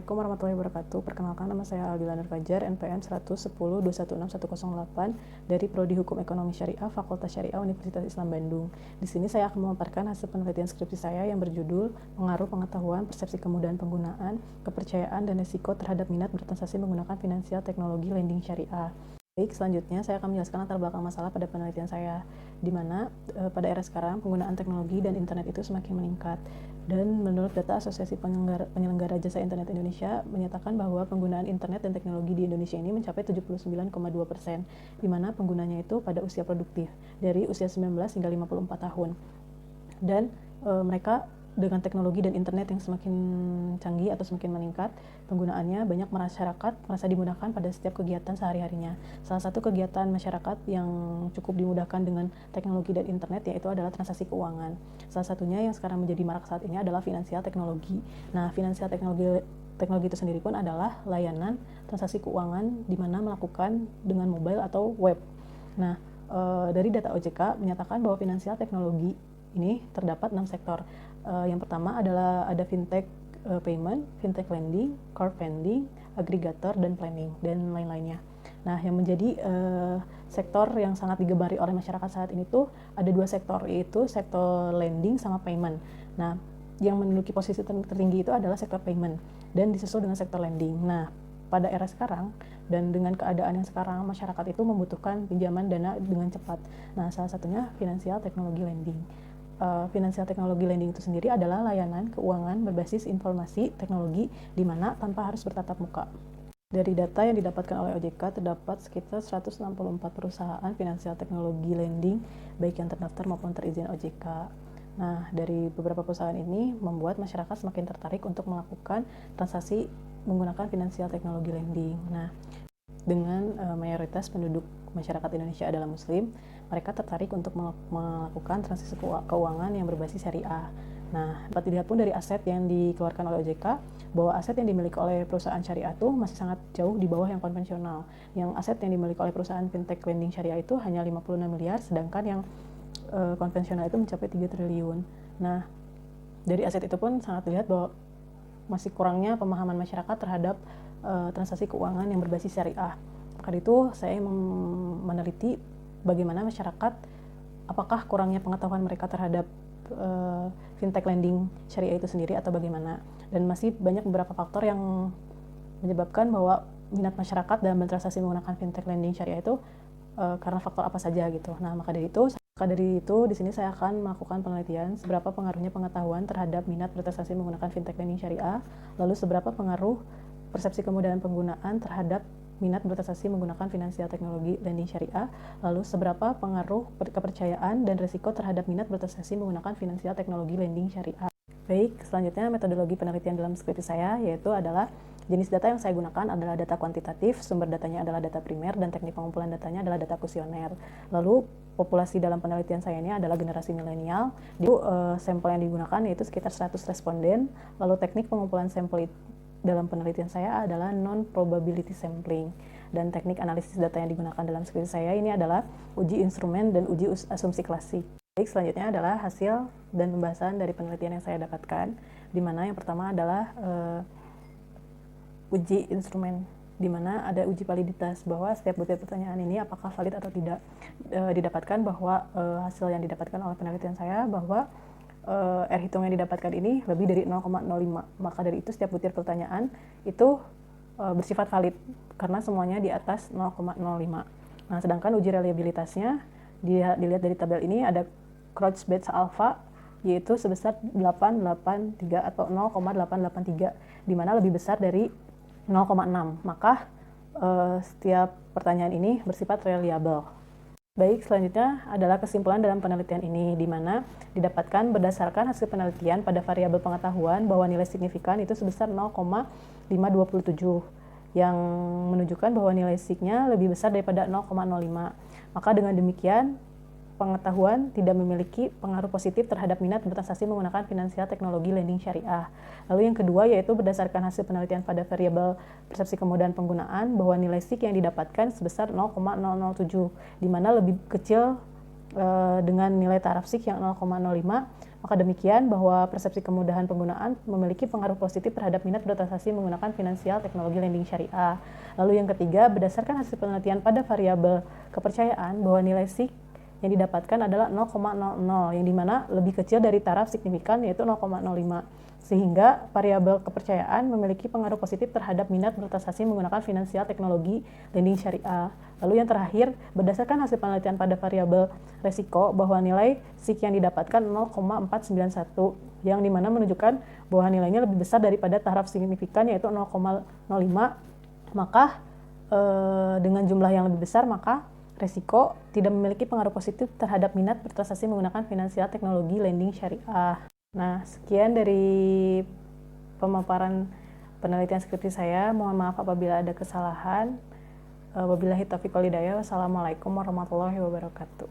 Assalamualaikum warahmatullahi wabarakatuh. Perkenalkan, nama saya Aldila Nur Fajar, NPM 110216108 dari Prodi Hukum Ekonomi Syariah, Fakultas Syariah Universitas Islam Bandung. Di sini saya akan memaparkan hasil penelitian skripsi saya yang berjudul Pengaruh Pengetahuan, Persepsi Kemudahan Penggunaan, Kepercayaan, dan Risiko terhadap minat bertransaksi menggunakan finansial teknologi lending syariah. Baik, selanjutnya saya akan menjelaskan latar belakang masalah pada penelitian saya, di mana pada era sekarang penggunaan teknologi dan internet itu semakin meningkat. Dan menurut data Asosiasi Penyelenggara Jasa Internet Indonesia menyatakan bahwa penggunaan internet dan teknologi di Indonesia ini mencapai 79,2%, di mana penggunanya itu pada usia produktif, dari usia 19 hingga 54 tahun. Dan mereka dengan teknologi dan internet yang semakin canggih atau semakin meningkat, penggunaannya banyak masyarakat merasa dimudahkan pada setiap kegiatan sehari-harinya. Salah satu kegiatan masyarakat yang cukup dimudahkan dengan teknologi dan internet yaitu adalah transaksi keuangan. Salah satunya yang sekarang menjadi marak saat ini adalah finansial teknologi. Nah, finansial teknologi itu sendiri pun adalah layanan transaksi keuangan di mana melakukan dengan mobile atau web. Nah, dari data OJK menyatakan bahwa finansial teknologi ini terdapat 6 sektor. Yang pertama adalah ada fintech payment, fintech lending, crowdfunding, aggregator, dan planning, dan lain-lainnya. Nah, yang menjadi sektor yang sangat digemari oleh masyarakat saat ini tuh ada 2 sektor, yaitu sektor lending sama payment. Nah, yang menduduki posisi tertinggi itu adalah sektor payment, dan disusul dengan sektor lending. Nah, pada era sekarang dan dengan keadaan yang sekarang, masyarakat itu membutuhkan pinjaman dana dengan cepat. Nah, salah satunya finansial teknologi lending. Finansial teknologi lending itu sendiri adalah layanan keuangan berbasis informasi teknologi di mana tanpa harus bertatap muka. Dari data yang didapatkan oleh OJK, terdapat sekitar 164 perusahaan finansial teknologi lending, baik yang terdaftar maupun terizin OJK. Nah, dari beberapa perusahaan ini membuat masyarakat semakin tertarik untuk melakukan transaksi menggunakan finansial teknologi lending. Nah, dengan mayoritas penduduk masyarakat Indonesia adalah Muslim, mereka tertarik untuk melakukan transaksi keuangan yang berbasis syariah. Nah, dapat dilihat pun dari aset yang dikeluarkan oleh OJK, bahwa aset yang dimiliki oleh perusahaan syariah itu masih sangat jauh di bawah yang konvensional. Yang aset yang dimiliki oleh perusahaan fintech lending syariah itu hanya 56 miliar, sedangkan yang konvensional itu mencapai 3 triliun. Nah, dari aset itu pun sangat terlihat bahwa masih kurangnya pemahaman masyarakat terhadap transaksi keuangan yang berbasis syariah. Maka itu saya meneliti bagaimana masyarakat, apakah kurangnya pengetahuan mereka terhadap fintech lending syariah itu sendiri atau bagaimana. Dan masih banyak beberapa faktor yang menyebabkan bahwa minat masyarakat dalam bertransaksi menggunakan fintech lending syariah itu karena faktor apa saja gitu. Nah, maka dari itu di sini saya akan melakukan penelitian seberapa pengaruhnya pengetahuan terhadap minat bertransaksi menggunakan fintech lending syariah, lalu seberapa pengaruh persepsi kemudahan penggunaan terhadap minat bertransaksi menggunakan finansial teknologi lending syariah, lalu seberapa pengaruh kepercayaan dan risiko terhadap minat bertransaksi menggunakan finansial teknologi lending syariah. Baik, selanjutnya metodologi penelitian dalam skripsi saya yaitu adalah jenis data yang saya gunakan adalah data kuantitatif, sumber datanya adalah data primer, dan teknik pengumpulan datanya adalah data kuesioner. Lalu populasi dalam penelitian saya ini adalah generasi milenial. Sampel yang digunakan yaitu sekitar 100 responden. Lalu teknik pengumpulan sampel dalam penelitian saya adalah non-probability sampling, dan teknik analisis data yang digunakan dalam skripsi saya ini adalah uji instrumen dan uji asumsi klasik. Baik, selanjutnya adalah hasil dan pembahasan dari penelitian yang saya dapatkan, di mana yang pertama adalah uji instrumen, di mana ada uji validitas bahwa setiap butir pertanyaan ini apakah valid atau tidak. Didapatkan bahwa hasil yang didapatkan oleh penelitian saya bahwa R hitung yang didapatkan ini lebih dari 0,05. Maka dari itu setiap butir pertanyaan itu bersifat valid karena semuanya di atas 0,05. Nah, sedangkan uji reliabilitasnya dilihat dari tabel ini ada Creutzfeldt alpha yaitu sebesar 883 atau 0,883, di mana lebih besar dari 0,6. Maka setiap pertanyaan ini bersifat reliable. Baik, selanjutnya adalah kesimpulan dalam penelitian ini, di mana didapatkan berdasarkan hasil penelitian pada variabel pengetahuan bahwa nilai signifikan itu sebesar 0,527, yang menunjukkan bahwa nilai signya lebih besar daripada 0,05. Maka dengan demikian, pengetahuan tidak memiliki pengaruh positif terhadap minat bertransaksi menggunakan finansial teknologi lending syariah. Lalu yang kedua yaitu berdasarkan hasil penelitian pada variabel persepsi kemudahan penggunaan bahwa nilai SIG yang didapatkan sebesar 0,007, di mana lebih kecil dengan nilai taraf SIG yang 0,05, Maka demikian bahwa persepsi kemudahan penggunaan memiliki pengaruh positif terhadap minat bertransaksi menggunakan finansial teknologi lending syariah. Lalu yang ketiga, berdasarkan hasil penelitian pada variabel kepercayaan bahwa nilai SIC yang didapatkan adalah 0,00, yang dimana lebih kecil dari taraf signifikan yaitu 0,05. Sehingga variabel kepercayaan memiliki pengaruh positif terhadap minat bertransaksi menggunakan finansial teknologi lending syariah. Lalu yang terakhir, berdasarkan hasil penelitian pada variabel resiko bahwa nilai SIC yang didapatkan 0,491, yang dimana menunjukkan bahwa nilainya lebih besar daripada taraf signifikan yaitu 0,05, maka dengan jumlah yang lebih besar maka resiko tidak memiliki pengaruh positif terhadap minat bertransaksi menggunakan finansial teknologi lending syariah. Nah, sekian dari pemaparan penelitian skripsi saya. Mohon maaf apabila ada kesalahan. Wabillahi taufiq wal hidayah. Wassalamualaikum warahmatullahi wabarakatuh.